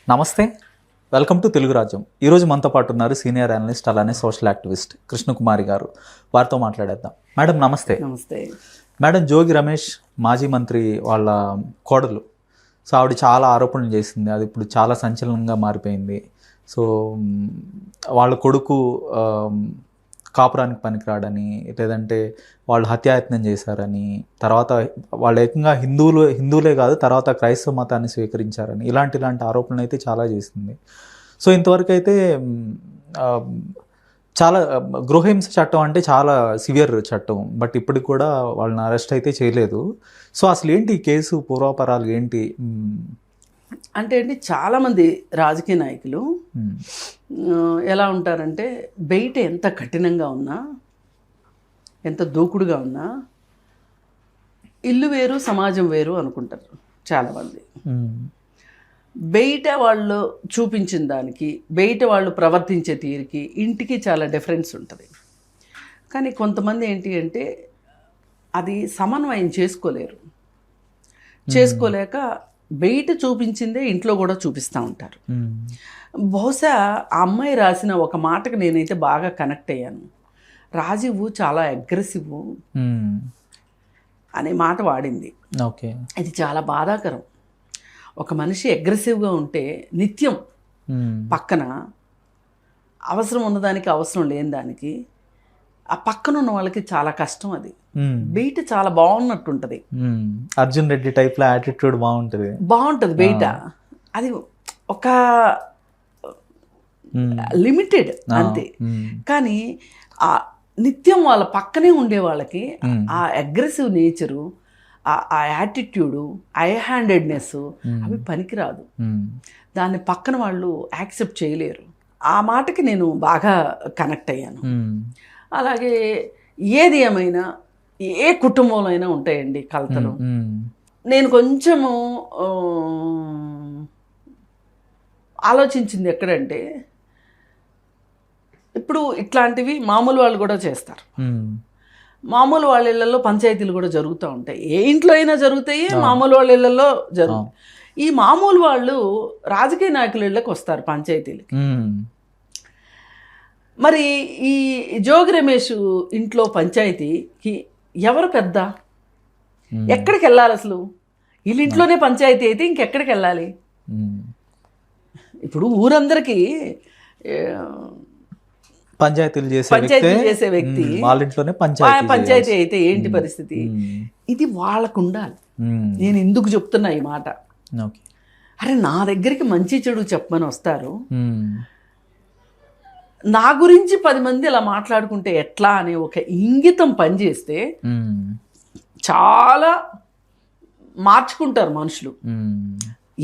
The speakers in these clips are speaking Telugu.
నమస్తే, వెల్కమ్ టు తెలుగు రాజ్యం. ఈరోజు మనతో పాటు ఉన్నారు సీనియర్ అనలిస్ట్ అలానే సోషల్ యాక్టివిస్ట్ కృష్ణకుమారి గారు. వారితో మాట్లాడేద్దాం. మేడం నమస్తే. నమస్తే మేడం, జోగి రమేష్ మాజీ మంత్రి వాళ్ళ కోడలు. సో ఆవిడ చాలా ఆరోపణలు చేసింది, అది ఇప్పుడు చాలా సంచలనంగా మారిపోయింది. సో వాళ్ళ కొడుకు కాపురానికి పనికిరాడని, లేదంటే వాళ్ళు హత్యాయత్నం చేశారని, తర్వాత వాళ్ళు ఏకంగా హిందువులే కాదు తర్వాత క్రైస్తవ మతాన్ని స్వీకరించారని ఇలాంటి ఆరోపణలు అయితే చాలా చేసింది. సో ఇంతవరకు అయితే చాలా గృహహింస చట్టం అంటే చాలా సివియర్ చట్టం, బట్ ఇప్పటికి కూడా వాళ్ళని అరెస్ట్ అయితే చేయలేదు. సో అసలు ఏంటి ఈ కేసు పూర్వాపరాలు ఏంటి? అంటే అండి, చాలామంది రాజకీయ నాయకులు ఎలా ఉంటారంటే బయట ఎంత కఠినంగా ఉన్నా, ఎంత దూకుడుగా ఉన్నా ఇల్లు వేరు సమాజం వేరు అనుకుంటారు చాలామంది. బయట వాళ్ళు చూపించిన దానికి, బయట వాళ్ళు ప్రవర్తించే తీరుకి ఇంటికి చాలా డిఫరెన్స్ ఉంటుంది. కానీ కొంతమంది ఏంటి అంటే అది సమన్వయం చేసుకోలేక బయట చూపించిందే ఇంట్లో కూడా చూపిస్తూ ఉంటారు. బహుశా ఆ అమ్మాయి రాసిన ఒక మాటకు నేనైతే బాగా కనెక్ట్ అయ్యాను. రాజీవ్ చాలా అగ్రెసివ్ అనే మాట వాడింది. ఓకే, ఇది చాలా బాధాకరం. ఒక మనిషి అగ్రెసివ్గా ఉంటే నిత్యం పక్కన అవసరం ఉన్నదానికి అవసరం లేని దానికి ఆ పక్కన ఉన్న వాళ్ళకి చాలా కష్టం. అది బయట చాలా బాగున్నట్టుంటది. అర్జున్ రెడ్డి టైప్ లో యాటిట్యూడ్ బాగుంటది బయట. అది ఒక లిమిటెడ్ అంతే. కానీ ఆ నిత్యం వాళ్ళ పక్కనే ఉండే వాళ్ళకి ఆ అగ్రెసివ్ నేచరు, ఆ యాటిట్యూడు, ఐ హ్యాండెడ్నెస్ అవి పనికిరాదు. దాన్ని పక్కన వాళ్ళు యాక్సెప్ట్ చేయలేరు. ఆ మాటకి నేను బాగా కనెక్ట్ అయ్యాను. అలాగే ఏది ఏమైనా ఏ కుటుంబంలో అయినా ఉంటాయండి కలతలు. నేను కొంచెము ఆలోచించింది ఎక్కడంటే, ఇప్పుడు ఇట్లాంటివి మామూలు వాళ్ళు కూడా చేస్తారు. మామూలు వాళ్ళ ఇళ్లలో పంచాయతీలు కూడా జరుగుతూ ఉంటాయి. ఏ ఇంట్లో అయినా జరుగుతాయి, మామూలు వాళ్ళ ఇళ్లలో జరుగుతాయి. ఈ మామూలు వాళ్ళు రాజకీయ నాయకుల ఇళ్ళకి వస్తారు పంచాయతీలకి. మరి ఈ జోగి రమేష్ ఇంట్లో పంచాయతీకి ఎవరు పెద్ద? ఎక్కడికి వెళ్ళాలి అసలు? వీళ్ళింట్లోనే పంచాయతీ అయితే ఇంకెక్కడికి వెళ్ళాలి? ఇప్పుడు ఊరందరికీ పంచాయతీలు చేసే వ్యక్తి వాళ్ళ ఇంట్లోనే పంచాయతీ అయితే ఏంటి పరిస్థితి? ఇది వాళ్ళకు ఉండాలి. నేను ఎందుకు చెప్తున్నా ఈ మాట? అరే, నా దగ్గరికి మంచి చెడు చెప్పమని వస్తారు, నా గురించి 10 మంది ఇలా మాట్లాడుకుంటే ఎట్లా అనే ఒక ఇంగితం పనిచేస్తే చాలా మార్చుకుంటారు మనుషులు.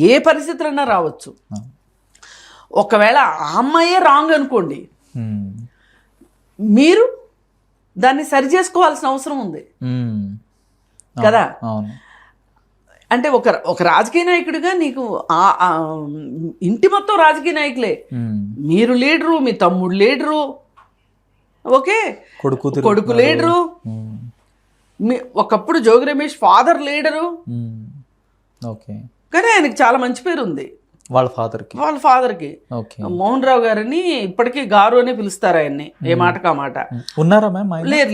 ఏ పరిస్థితులైనా రావచ్చు. ఒకవేళ ఆ అమ్మాయే రాంగ్ అనుకోండి, మీరు దాన్ని సరి చేసుకోవాల్సిన అవసరం ఉంది కదా. అంటే ఒక రాజకీయ నాయకుడిగా నీకు ఇంటి మొత్తం రాజకీయ నాయకులే. మీరు లీడరు, మీ తమ్ముడు లీడరు, ఓకే, కొడుకు లీడరు, ఒకప్పుడు జోగి రమేష్ ఫాదర్ లీడరు. కానీ ఆయనకి చాలా మంచి పేరు ఉంది వాళ్ళ ఫాదర్కి. మోహన్ రావు గారిని ఇప్పటికీ గారు అనే పిలుస్తారు ఆయన్ని, ఏ మాటకా మాట. ఉన్నారా?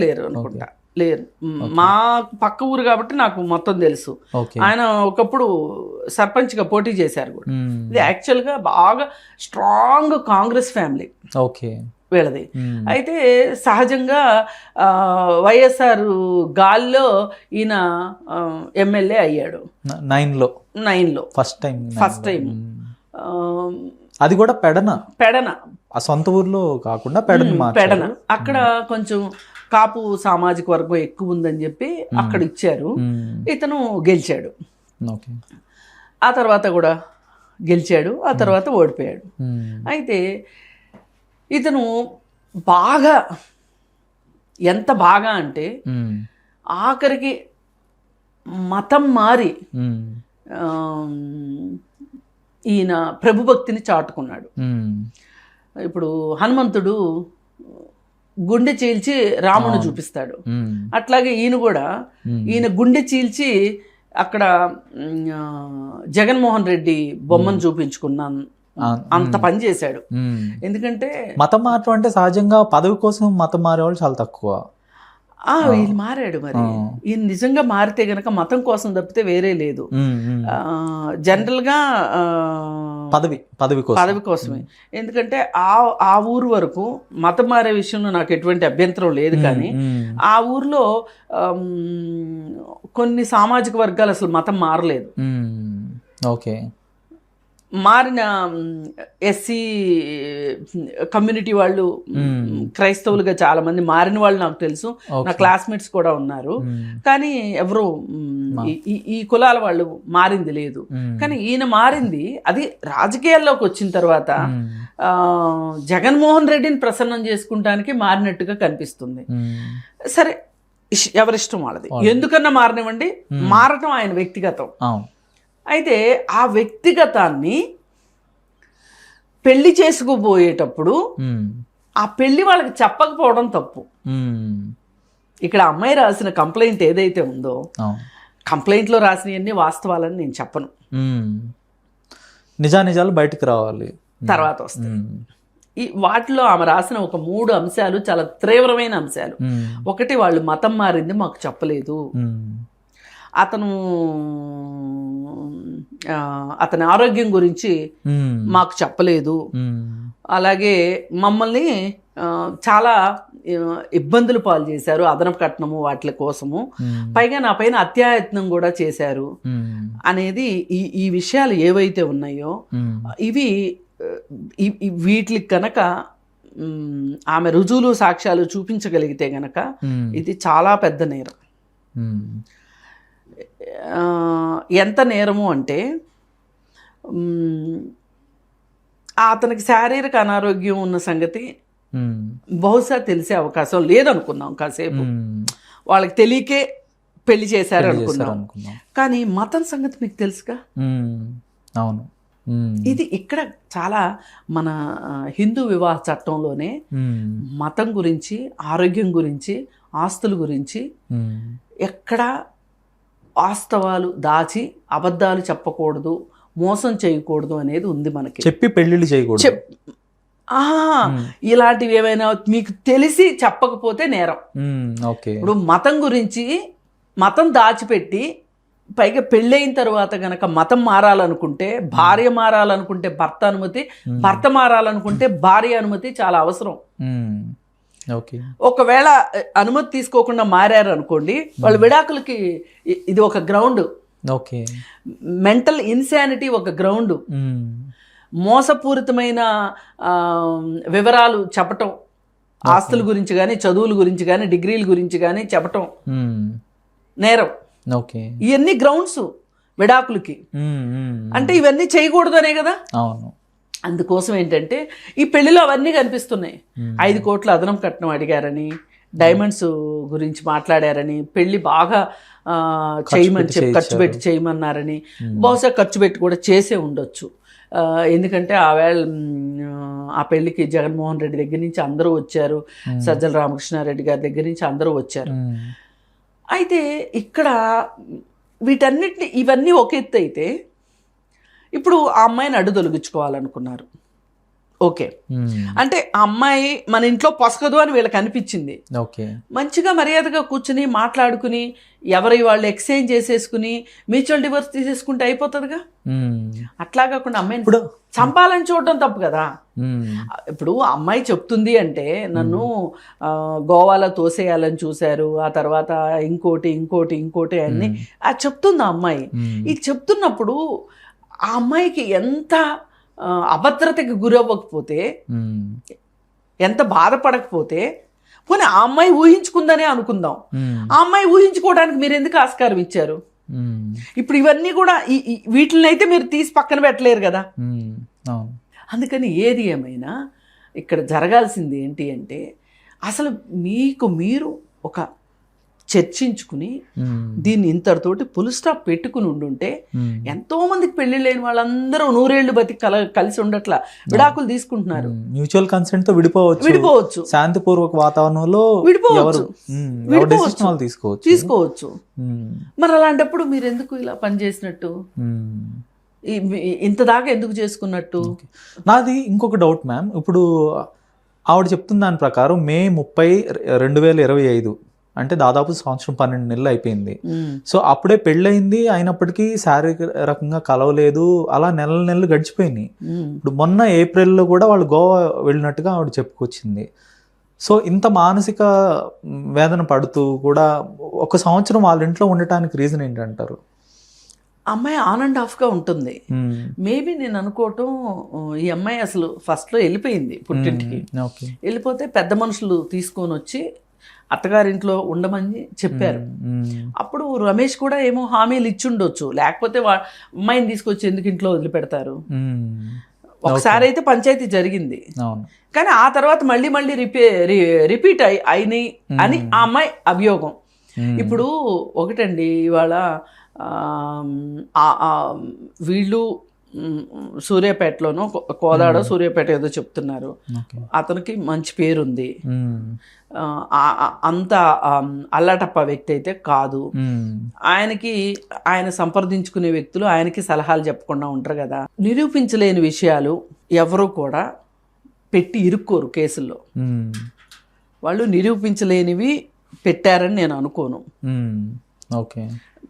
లేరు అనుకుంటా, లేరు. మా పక్క ఊరు కాబట్టి నాకు మొత్తం తెలుసు. ఆయన ఒకప్పుడు సర్పంచ్గా పోటీ చేశారు కూడా. ఇది యాక్చువల్గా బాగా స్ట్రాంగ్ కాంగ్రెస్ ఫ్యామిలీ వీళ్ళది. అయితే సహజంగా వైఎస్ఆర్ గాల్లో ఈయన ఎమ్మెల్యే అయ్యాడు 9లో ఫస్ట్ టైం. అది కూడా పెడన ఆ సొంత ఊర్లో కాకుండా పెడన. అక్కడ కొంచెం కాపు సామాజిక వర్గం ఎక్కువ ఉందని చెప్పి అక్కడ ఇచ్చారు. ఇతను గెలిచాడు, ఆ తర్వాత కూడా గెలిచాడు, ఆ తర్వాత ఓడిపోయాడు. అయితే ఇతను బాగా, ఎంత బాగా అంటే ఆఖరికి మతం మారి ఈయన ప్రభుభక్తిని చాటుకున్నాడు. ఇప్పుడు హనుమంతుడు గుండె చీల్చి రాముని చూపిస్తాడు, అట్లాగే ఈయన కూడా ఈయన గుండె చీల్చి అక్కడ జగన్మోహన్ రెడ్డి బొమ్మను చూపించుకున్నాను, అంత పని చేశాడు. ఎందుకంటే మతం మార్చడం అంటే సహజంగా పదవి కోసం మతం మారేవాళ్ళు చాలా తక్కువ. వీళ్ళు మారాడు. మరి ఈయన నిజంగా మారితే గనక మతం కోసం తప్పితే వేరే లేదు. జనరల్గా పదవి కోసమే. ఎందుకంటే ఆ ఊరు వరకు మతం మారే విషయంలో నాకు ఎటువంటి అభ్యంతరం లేదు. కానీ ఆ ఊర్లో కొన్ని సామాజిక వర్గాలు అసలు మతం మారలేదు. ఓకే. మారిన ఎస్సీ కమ్యూనిటీ వాళ్ళు, క్రైస్తవులుగా చాలా మంది మారిన వాళ్ళు నాకు తెలుసు. నా క్లాస్మేట్స్ కూడా ఉన్నారు. కానీ ఎవరు ఈ కులాల వాళ్ళు మారింది లేదు. కానీ ఈయన మారింది అది రాజకీయాల్లోకి వచ్చిన తర్వాత జగన్మోహన్ రెడ్డిని ప్రసన్నం చేసుకుంటానికి మారినట్టుగా కనిపిస్తుంది. సరే, ఎవరిష్టం వాళ్ళది. ఎందుకన్నా మారనివ్వండి, మారటం ఆయన వ్యక్తిగతం. అయితే ఆ వ్యక్తిగతాన్ని పెళ్లి చేసుకుపోయేటప్పుడు ఆ పెళ్లి వాళ్ళకి చెప్పకపోవడం తప్పు. ఇక్కడ అమ్మాయి రాసిన కంప్లైంట్ ఏదైతే ఉందో, కంప్లైంట్లో రాసినవన్నీ వాస్తవాలని నేను చెప్పను. నిజానిజాలు బయటకు రావాలి, తర్వాత వస్తాయి. వాటిలో ఆమె రాసిన ఒక 3 అంశాలు చాలా తీవ్రమైన అంశాలు. ఒకటి, వాళ్ళు మతం మారింది మాకు చెప్పలేదు, అతని ఆరోగ్యం గురించి మాకు చెప్పలేదు, అలాగే మమ్మల్ని చాలా ఇబ్బందులు పాలు చేశారు, అదనపు కట్నము వాటి కోసము, పైగా నా పైన అత్యాయత్నం కూడా చేశారు అనేది ఈ విషయాలు ఏవైతే ఉన్నాయో ఇవి వీటికి కనుక ఆమె రుజువులు సాక్ష్యాలు చూపించగలిగితే గనక ఇది చాలా పెద్ద నేరం. ఎంత నేరము అంటే, అతనికి శారీరక అనారోగ్యం ఉన్న సంగతి బహుశా తెలిసే అవకాశం లేదనుకుందాం. కాసేపు వాళ్ళకి తెలియకే పెళ్లి చేశారు అనుకుందాం. కానీ మతం సంగతి మీకు తెలుసుగా. అవును. ఇది ఇక్కడ చాలా మన హిందూ వివాహ చట్టంలోనే మతం గురించి, ఆరోగ్యం గురించి, ఆస్తుల గురించి ఎక్కడ వాస్తవాలు దాచి అబద్ధాలు చెప్పకూడదు, మోసం చేయకూడదు అనేది ఉంది మనకి. చెప్పి పెళ్లిళ్ళు చేయకూడదు. ఇలాంటివి ఏమైనా మీకు తెలిసి చెప్పకపోతే నేరం. ఇప్పుడు మతం గురించి మతం దాచిపెట్టి పైగా పెళ్ళైన తర్వాత గనక మతం మారాలనుకుంటే, భార్య మారాలనుకుంటే భర్త అనుమతి, భర్త మారాలనుకుంటే భార్య అనుమతి చాలా అవసరం. ఒకవేళ అనుమతి తీసుకోకుండా మారారు అనుకోండి, వాళ్ళ విడాకులకి ఇది ఒక గ్రౌండ్. మెంటల్ ఇన్సానిటీ ఒక గ్రౌండ్. మోసపూరితమైన వివరాలు చెప్పటం, ఆస్తుల గురించి కానీ, చదువుల గురించి కానీ, డిగ్రీల గురించి కానీ చెప్పటం నేరం. ఇవన్నీ గ్రౌండ్స్ విడాకులకి. అంటే ఇవన్నీ చేయకూడదు అనే కదా. అందుకోసం ఏంటంటే ఈ పెళ్లిలో అవన్నీ కనిపిస్తున్నాయి. 5 కోట్ల అదనం కట్నం అడిగారని, డైమండ్స్ గురించి మాట్లాడారని, పెళ్లి బాగా చేయమని చెప్పి ఖర్చు పెట్టి చేయమన్నారని, బహుశా ఖర్చు పెట్టి కూడా చేసే ఉండొచ్చు. ఎందుకంటే ఆ పెళ్లికి జగన్మోహన్ రెడ్డి దగ్గర నుంచి అందరూ వచ్చారు, సజ్జల రామకృష్ణారెడ్డి గారి దగ్గర నుంచి అందరూ వచ్చారు. అయితే ఇక్కడ ఇవన్నీ ఒక ఎత్తు అయితే, ఇప్పుడు ఆ అమ్మాయిని అడ్డు తొలగించుకోవాలనుకున్నారు. ఓకే, అంటే ఆ అమ్మాయి మన ఇంట్లో పొసగదు అని వీళ్ళకి అనిపించింది. మంచిగా మర్యాదగా కూర్చుని మాట్లాడుకుని ఎవరి వాళ్ళు ఎక్స్చేంజ్ చేసేసుకుని మ్యూచువల్ డివోర్స్ తీసేసుకుంటే అయిపోతుందిగా. అట్లా కాకుండా అమ్మాయిని ఇప్పుడు చంపాలని చూడడం తప్పు కదా. ఇప్పుడు అమ్మాయి చెప్తుంది అంటే నన్ను గోవాలో తోసేయాలని చూశారు, ఆ తర్వాత ఇంకోటి అన్ని అది చెప్తుంది ఆ అమ్మాయి. ఇది చెప్తున్నప్పుడు ఆ అమ్మాయికి ఎంత అభద్రతకి గురవ్వకపోతే, ఎంత బాధపడకపోతే, పోనీ ఆ అమ్మాయి ఊహించుకుందనే అనుకుందాం. ఆ అమ్మాయి ఊహించుకోవడానికి మీరు ఎందుకు ఆస్కారం ఇచ్చారు? ఇప్పుడు ఇవన్నీ కూడా వీటిని అయితే మీరు తీసి పక్కన పెట్టలేరు కదా. అందుకని ఏది ఏమైనా ఇక్కడ జరగాల్సింది ఏంటి అంటే, అసలు మీరు ఒక చర్చించుకుని దీన్ని ఇంతటితోటి పుల్ స్టాప్ పెట్టుకుని ఉండుంటే ఎంతో మందికి పెళ్లి లేని వాళ్ళందరూ 100 ఏళ్ళు బతికి కలిసి ఉండట్లా విడాకులు తీసుకుంటున్నారు. మ్యూచువల్ కన్సెంట్ తో విడిపోవచ్చు, శాంతిపూర్వక వాతావరణంలో తీసుకోవచ్చు. మరి అలాంటప్పుడు మీరు ఎందుకు ఇలా పనిచేసినట్టు, ఇంత దాకా ఎందుకు చేసుకున్నట్టు? నాది ఇంకొక డౌట్ మ్యామ్. ఇప్పుడు ఆవిడ చెప్తున్న దాని ప్రకారం May 30, 2025 అంటే దాదాపు 12 నెలలు అయిపోయింది. సో అప్పుడే పెళ్ళయింది, అయినప్పటికీ శారీరకంగా కలవలేదు, అలా నెలలు గడిచిపోయినాయి. ఇప్పుడు మొన్న ఏప్రిల్లో కూడా వాళ్ళు గోవా వెళ్ళినట్టుగా ఆవిడ చెప్పుకొచ్చింది. సో ఇంత మానసిక వేదన పడుతూ కూడా 1 సంవత్సరం వాళ్ళ ఇంట్లో ఉండటానికి రీజన్ ఏంటంటారు? అమ్మాయి ఆన్ అండ్ ఆఫ్గా ఉంటుంది. మేబీ నేను అనుకోవటం ఈ అమ్మాయి అసలు ఫస్ట్లో వెళ్ళిపోయింది పుట్టింటికి. వెళ్ళిపోతే పెద్ద మనుషులు తీసుకొని వచ్చి అత్తగారింట్లో ఉండమని చెప్పారు. అప్పుడు రమేష్ కూడా ఏమో హామీలు ఇచ్చుండొచ్చు, లేకపోతే అమ్మాయిని తీసుకొచ్చి ఎందుకు ఇంట్లో వదిలిపెడతారు. ఒకసారి అయితే పంచాయతీ జరిగింది, కానీ ఆ తర్వాత మళ్ళీ రిపీట్ అయినాయి అని ఆ అమ్మాయి అభియోగం. ఇప్పుడు ఒకటండి, ఇవాళ వీళ్ళు సూర్యాపేటలోనో కోదాడో సూర్యాపేట ఏదో చెప్తున్నారు, అతనికి మంచి పేరుంది, అంత అల్లాటప్ప వ్యక్తి అయితే కాదు. ఆయన సంప్రదించుకునే వ్యక్తులు ఆయనకి సలహాలు చెప్పకుండా ఉంటారు కదా. నిరూపించలేని విషయాలు ఎవరు కూడా పెట్టి ఇరుక్కోరు కేసుల్లో. వాళ్ళు నిరూపించలేనివి పెట్టారని నేను అనుకోను.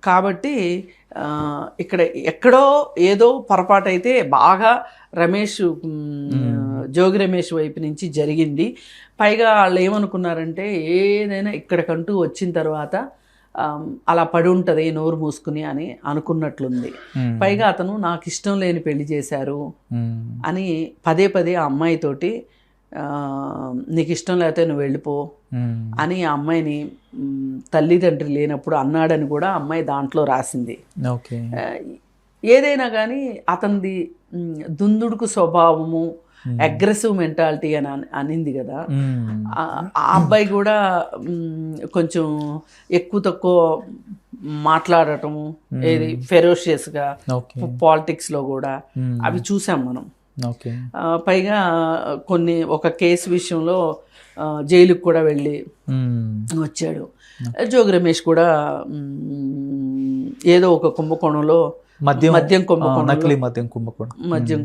కాబట్టి ఇక్కడ ఎక్కడో ఏదో పొరపాటు అయితే బాగా జోగి రమేష్ వైపు నుంచి జరిగింది. పైగా వాళ్ళు ఏమనుకున్నారంటే ఏదైనా ఇక్కడికంటూ వచ్చిన తర్వాత అలా పడి ఉంటుంది నోరు మూసుకుని అని అనుకున్నట్లుంది. పైగా అతను నాకు ఇష్టం లేని పెళ్లి చేశారు అని పదే ఆ అమ్మాయితోటి నీకు ఇష్టం లేకపోతే నువ్వు వెళ్ళిపో అని ఆ అమ్మాయిని తల్లిదండ్రి లేనప్పుడు అన్నాడని కూడా అమ్మాయి దాంట్లో రాసింది. ఏదైనా కానీ అతనిది దుందుడుకు స్వభావము, అగ్రెసివ్ మెంటాలిటీ అని అనింది కదా. ఆ అబ్బాయి కూడా కొంచెం ఎక్కువ తక్కువ మాట్లాడటము, ఏది ఫెరోషియస్గా పాలిటిక్స్లో కూడా అవి చూసాం మనం. పైగా ఒక కేసు విషయంలో జైలుకు కూడా వెళ్ళి వచ్చాడు. జోగి రమేష్ కూడా ఏదో ఒక కుంభకోణంలో మద్యం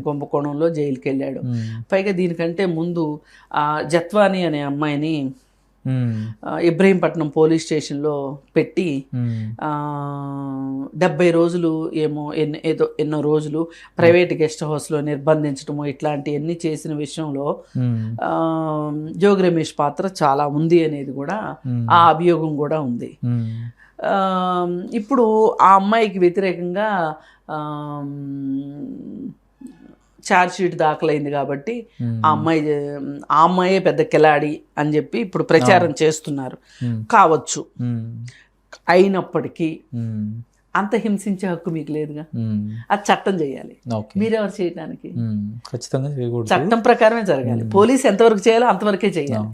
కుంభకోణంలో జైలుకి వెళ్ళాడు. పైగా దీనికంటే ముందు జత్వాని అనే అమ్మాయిని ఇబ్రహీంపట్నం పోలీస్ స్టేషన్లో పెట్టి 70 రోజులు ఏమో ఎన్నో రోజులు ప్రైవేట్ గెస్ట్ హౌస్లో నిర్బంధించడము, ఇట్లాంటివన్నీ చేసిన విషయంలో జోగి రమేష్ పాత్ర చాలా ఉంది అనేది కూడా ఆ అభియోగం కూడా ఉంది. ఇప్పుడు ఆ అమ్మాయికి వ్యతిరేకంగా ఛార్జ్ షీట్ దాఖలైంది కాబట్టి ఆ అమ్మాయే పెద్ద కిలాడి అని చెప్పి ఇప్పుడు ప్రచారం చేస్తున్నారు. కావచ్చు, అయినప్పటికీ అంత హింసించే హక్కు మీకు లేదుగా. అది చట్టం చేయాలి, మీరెవరు చేయడానికి? చట్టం ప్రకారమే జరగాలి. పోలీసు ఎంతవరకు చేయాలో అంతవరకే చేయాలి.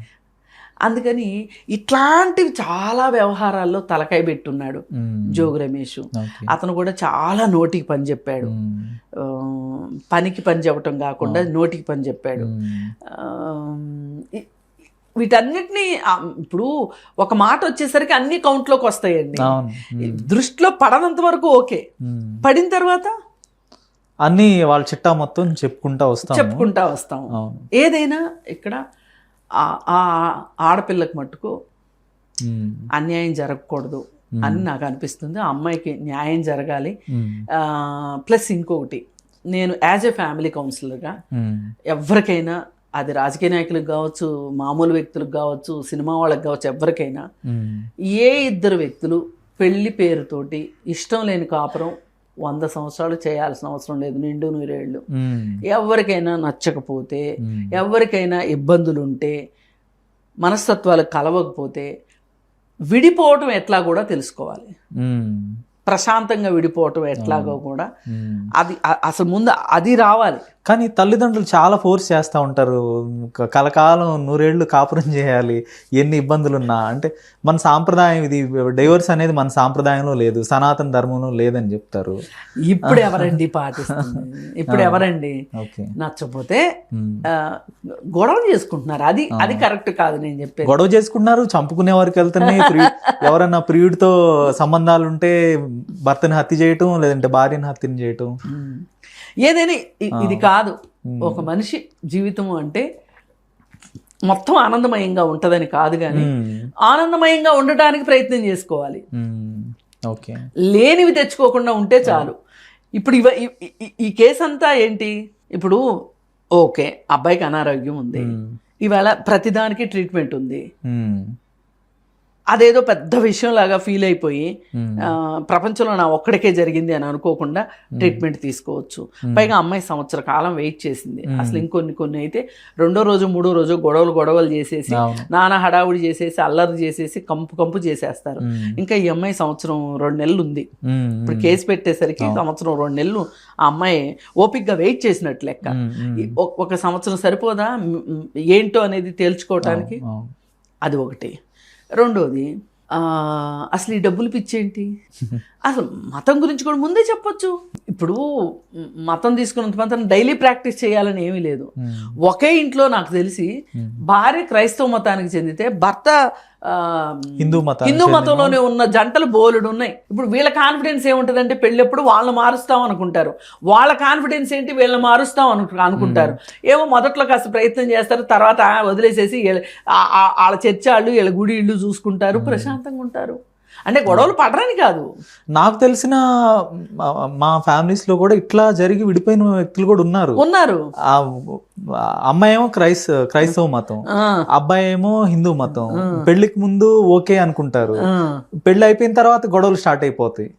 అందుకని ఇట్లాంటివి చాలా వ్యవహారాల్లో తలకాయ పెట్టున్నాడు జోగి రమేష్. అతను కూడా చాలా నోటికి పని చెప్పాడు, పనికి పని చెప్పటం కాకుండా నోటికి పని చెప్పాడు. వీటన్నిటినీ ఇప్పుడు ఒక మాట వచ్చేసరికి అన్ని కౌంట్లోకి వస్తాయండి. దృష్టిలో పడనంత వరకు ఓకే, పడిన తర్వాత అన్ని వాళ్ళ చిట్టా మొత్తం చెప్పుకుంటా వస్తాం. ఏదైనా ఇక్కడ ఆ ఆడపిల్లకి మట్టుకు అన్యాయం జరగకూడదు అని నాకు అనిపిస్తుంది. ఆ అమ్మాయికి న్యాయం జరగాలి. ప్లస్ ఇంకొకటి, నేను యాజ్ ఎ ఫ్యామిలీ కౌన్సిలర్గా ఎవరికైనా, అది రాజకీయ నాయకులకు కావచ్చు, మామూలు వ్యక్తులకు కావచ్చు, సినిమా వాళ్ళకి కావచ్చు, ఎవరికైనా ఏ ఇద్దరు వ్యక్తులు పెళ్లి పేరుతోటి ఇష్టం లేని కాపురం 100 సంవత్సరాలు చేయాల్సిన అవసరం లేదు, నిండు 100 ఏళ్ళు. ఎవరికైనా నచ్చకపోతే, ఎవరికైనా ఇబ్బందులుంటే, మనస్తత్వాలు కలవకపోతే విడిపోవటం ఎట్లా కూడా తెలుసుకోవాలి. ప్రశాంతంగా విడిపోవటం ఎట్లాగో కూడా అది అసలు ముందు అది రావాలి. కానీ తల్లిదండ్రులు చాలా ఫోర్స్ చేస్తూ ఉంటారు, కలకాలం 100 ఏళ్ళు కాపురం చేయాలి ఎన్ని ఇబ్బందులున్నా. అంటే మన సాంప్రదాయం ఇది, డైవర్స్ అనేది మన సాంప్రదాయంలో లేదు, సనాతన ధర్మంలో లేదని చెప్తారు. ఇప్పుడు ఎవరండి పాటిస్తుంది? ఇప్పుడు ఎవరండి? నచ్చపోతే గొడవలు చేసుకుంటున్నారు. అది అది కరెక్ట్ కాదు నేను చెప్పేది. గొడవ చేసుకుంటున్నారు, చంపుకునే వారికి వెళ్తున్నాయి. ఎవరన్నా ప్రియుడితో సంబంధాలు ఉంటే భర్తని హత్య చేయటం, లేదంటే భార్యని హత్యని చేయటం. ఏదైనా ఇది కాదు. ఒక మనిషి జీవితం అంటే మొత్తం ఆనందమయంగా ఉంటుందని కాదు, కానీ ఆనందమయంగా ఉండటానికి ప్రయత్నం చేసుకోవాలి. లేనివి తెచ్చుకోకుండా ఉంటే చాలు. ఇప్పుడు ఈ కేసు అంతా ఏంటి? ఇప్పుడు ఓకే, అబ్బాయికి అనారోగ్యం ఉంది, ఇవాళ ప్రతిదానికి ట్రీట్మెంట్ ఉంది, అదేదో పెద్ద విషయంలాగా ఫీల్ అయిపోయి ప్రపంచంలో నా ఒక్కడికే జరిగింది అని అనుకోకుండా ట్రీట్మెంట్ తీసుకోవచ్చు. పైగా అమ్మాయి సంవత్సర కాలం వెయిట్ చేసింది. అసలు ఇంకొన్ని అయితే 2వ రోజు 3వ రోజు గొడవలు చేసేసి నానా హడావుడి చేసేసి అల్లరి చేసేసి కంపు చేసేస్తారు. ఇంకా ఈ అమ్మాయి సంవత్సరం 2 నెలలు ఉంది. ఇప్పుడు కేసు పెట్టేసరికి సంవత్సరం 2 నెలలు ఆ అమ్మాయి ఓపిక్గా వెయిట్ చేసినట్లు లెక్క. 1 సంవత్సరం సరిపోదా ఏంటో అనేది తేల్చుకోవటానికి? అది ఒకటి. 2వది, అసలు ఈ డబ్బులు పిచ్చేంటి? అసలు మతం గురించి కూడా ముందే చెప్పొచ్చు. ఇప్పుడు మతం తీసుకున్నంత మాత్రం డైలీ ప్రాక్టీస్ చేయాలని ఏమీ లేదు. ఒకే ఇంట్లో నాకు తెలిసి భార్య క్రైస్తవ మతానికి చెందితే భర్త హిందూ మతంలోనే ఉన్న జంటలు బోలెడు ఉన్నాయి. ఇప్పుడు వీళ్ళ కాన్ఫిడెన్స్ ఏముంటుందంటే పెళ్ళెప్పుడు వాళ్ళని మారుస్తాం అనుకుంటారు, వాళ్ళ కాన్ఫిడెన్స్ ఏంటి వీళ్ళని మారుస్తాం అనుకుంటారు. ఏమో మొదట్లో కాస్త ప్రయత్నం చేస్తారు, తర్వాత వదిలేసేసి వాళ్ళ చర్చ వాళ్ళు వీళ్ళ గుడి ఇళ్ళు చూసుకుంటారు, ప్రశాంతంగా ఉంటారు. అంటే గొడవలు పడరని కాదు. నాకు తెలిసిన మా ఫ్యామిలీస్ లో కూడా ఇట్లా జరిగి విడిపోయిన వ్యక్తులు కూడా ఉన్నారు. అమ్మాయి ఏమో క్రైస్తవ మతం, అబ్బాయి ఏమో హిందూ మతం. పెళ్లికి ముందు ఓకే అనుకుంటారు, పెళ్లి అయిపోయిన తర్వాత గొడవలు స్టార్ట్ అయిపోతాయి.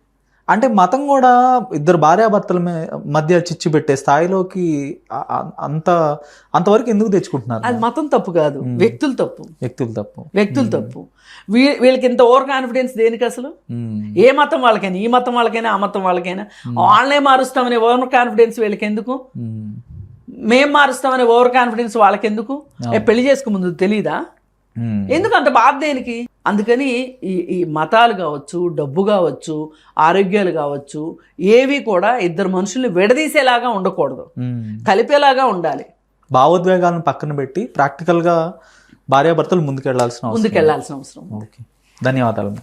అంటే మతం కూడా ఇద్దరు భార్యాభర్తల మధ్య చిచ్చు పెట్టే స్థాయిలోకి అంతవరకు ఎందుకు తెచ్చుకుంటున్నారు? అది మతం తప్పు కాదు, వ్యక్తులు తప్పు. వీళ్ళకి ఇంత ఓవర్ కాన్ఫిడెన్స్ దేనికి అసలు? ఏ మతం వాళ్ళకైనా, ఈ మతం వాళ్ళకైనా, ఆ మతం వాళ్ళకైనా వాళ్ళనే మారుస్తామనే ఓవర్ కాన్ఫిడెన్స్ వీళ్ళకి ఎందుకు? మేం మారుస్తామనే ఓవర్ కాన్ఫిడెన్స్ వాళ్ళకెందుకు? పెళ్లి చేసుకు ముందు తెలీదా? ఎందుకు అంత బాధ దేనికి? అందుకని ఈ మతాలు కావచ్చు, డబ్బు కావచ్చు, ఆరోగ్యాలు కావచ్చు, ఏవి కూడా ఇద్దరు మనుషుల్ని విడదీసేలాగా ఉండకూడదు, కలిపేలాగా ఉండాలి. భావోద్వేగాలను పక్కన పెట్టి ప్రాక్టికల్గా భార్యాభర్తలు ముందుకెళ్లాల్సిన అవసరం. ఓకే, ధన్యవాదాలు.